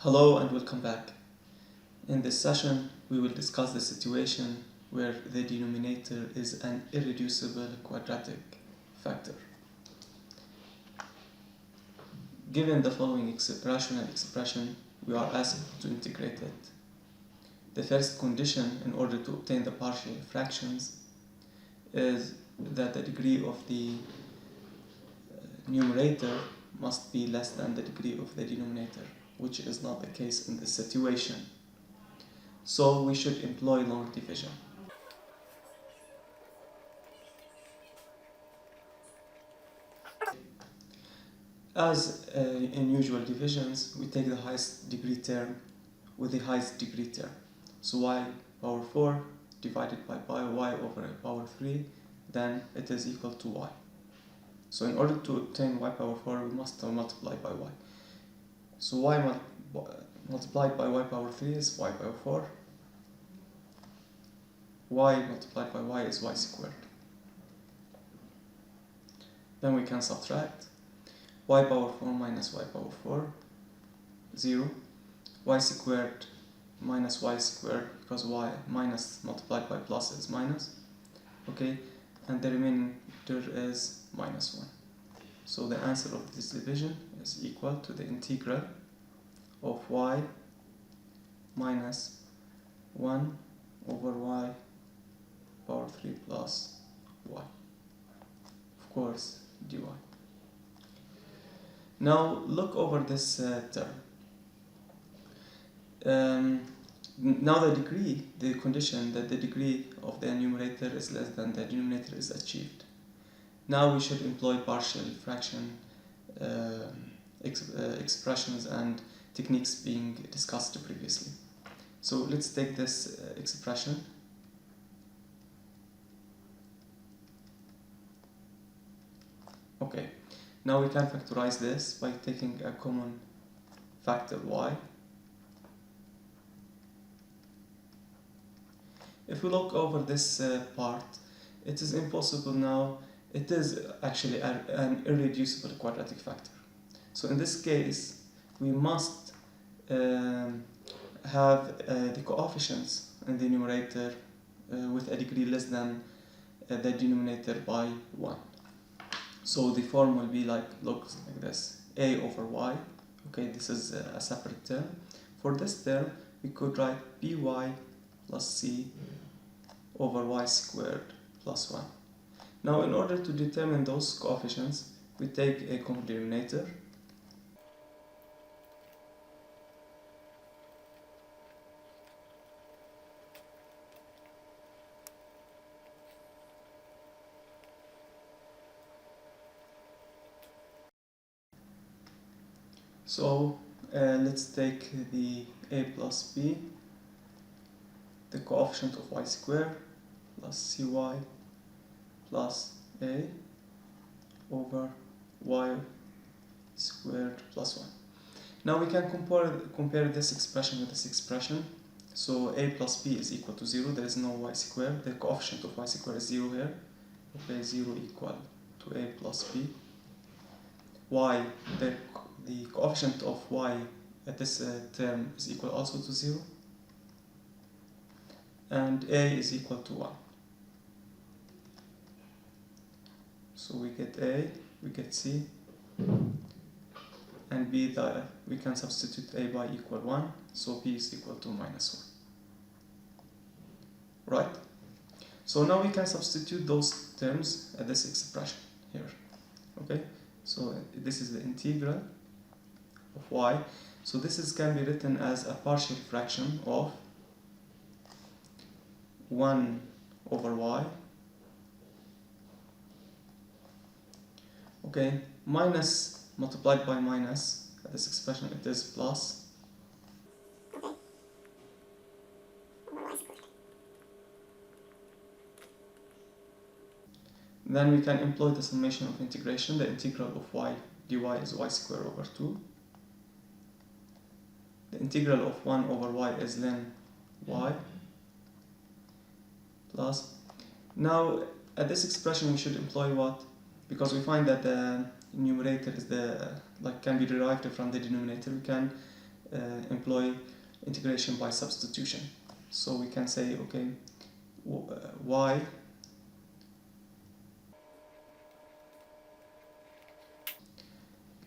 Hello and welcome back. In this session, we will discuss the situation where the denominator is an irreducible quadratic factor. Given the following rational expression, we are asked to integrate it. The first condition in order to obtain the partial fractions is that the degree of the numerator must be less than the degree of the denominator, which is not the case in this situation. So we should employ long division. As in usual divisions, we take the highest degree term with the highest degree term. So y power 4 divided by y over power 3, then it is equal to y. So in order to obtain y power 4, we must multiply by y. So y multiplied by y power 3 is y power 4. Y multiplied by y is y squared. Then we can subtract y power 4 minus y power 4, 0. Y squared minus y squared, because y minus multiplied by plus is minus. Okay, and the remaining term is minus 1. So the answer of this division is equal to the integral of y minus 1 over y power 3 plus y, of course, dy. Now look over this term. Now the condition that the degree of the numerator is less than the denominator is achieved. Now we should employ partial fraction expressions and techniques being discussed previously. So let's take this expression. Okay, now we can factorize this by taking a common factor y. If we look over this part, it is impossible now. It is actually an irreducible quadratic factor. So in this case, we must have the coefficients in the numerator with a degree less than the denominator by 1. So the form will be looks like this: a over y. Okay, this is a separate term. For this term, we could write by plus c over y squared plus 1. Now, in order to determine those coefficients, we take a common denominator. So let's take the a plus b, the coefficient of y squared, plus cy plus a over y squared plus 1. Now we can compare this expression with this expression. So a plus b is equal to 0. There is no y squared. The coefficient of y squared is 0 here. Okay, 0 equal to a plus b. Y, the coefficient of y at this term is equal also to 0. And a is equal to 1. So we get a, we get c, and b, we can substitute a by equal 1, so b is equal to minus 1. Right? So now we can substitute those terms at this expression here. Okay? So this is the integral of y. So this can be written as a partial fraction of 1 over y, okay, minus multiplied by minus, at this expression it is plus, okay, over y squared. Then we can employ the summation of integration. The integral of y dy is y squared over 2. The integral of 1 over y is ln y plus. Now at this expression we should employ what? Because we find that the numerator is can be derived from the denominator, we can employ integration by substitution. So we can say, okay, y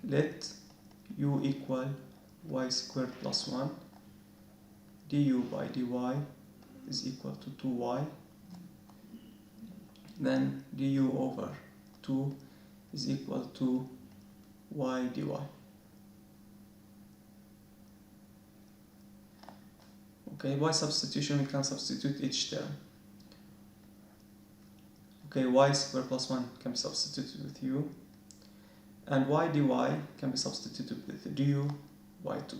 let u equal y squared plus 1, du by dy is equal to 2y, then du over 2 is equal to y dy. Okay, by substitution we can substitute each term. Okay, y squared plus 1 can be substituted with u, and y dy can be substituted with du by 2.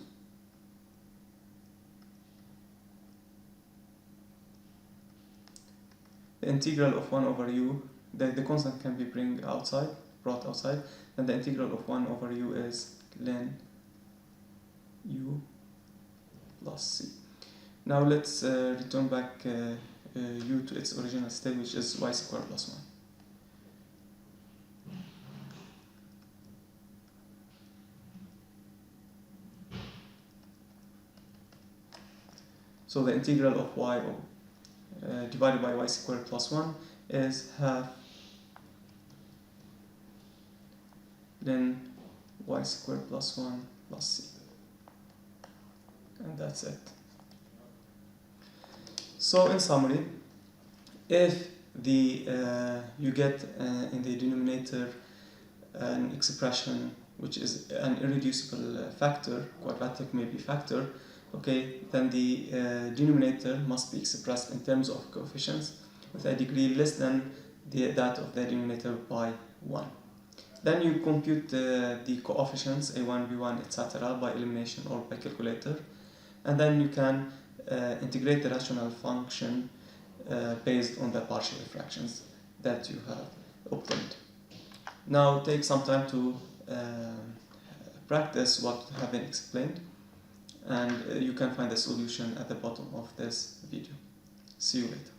The integral of 1 over u, the constant can be brought outside, and the integral of 1 over u is ln u plus c. Now let's return back u to its original state, which is y squared plus 1. So the integral of y divided by y squared plus 1 is half ln y squared plus 1 plus c. And that's it. So in summary, if you get in the denominator an expression which is an irreducible factor, quadratic maybe factor, okay, then the denominator must be expressed in terms of coefficients with a degree less than that of the denominator by 1. Then you compute the coefficients a1, b1, etc. by elimination or by calculator, and then you can integrate the rational function based on the partial fractions that you have obtained. Now take some time to practice what have been explained, and you can find the solution at the bottom of this video. See you later.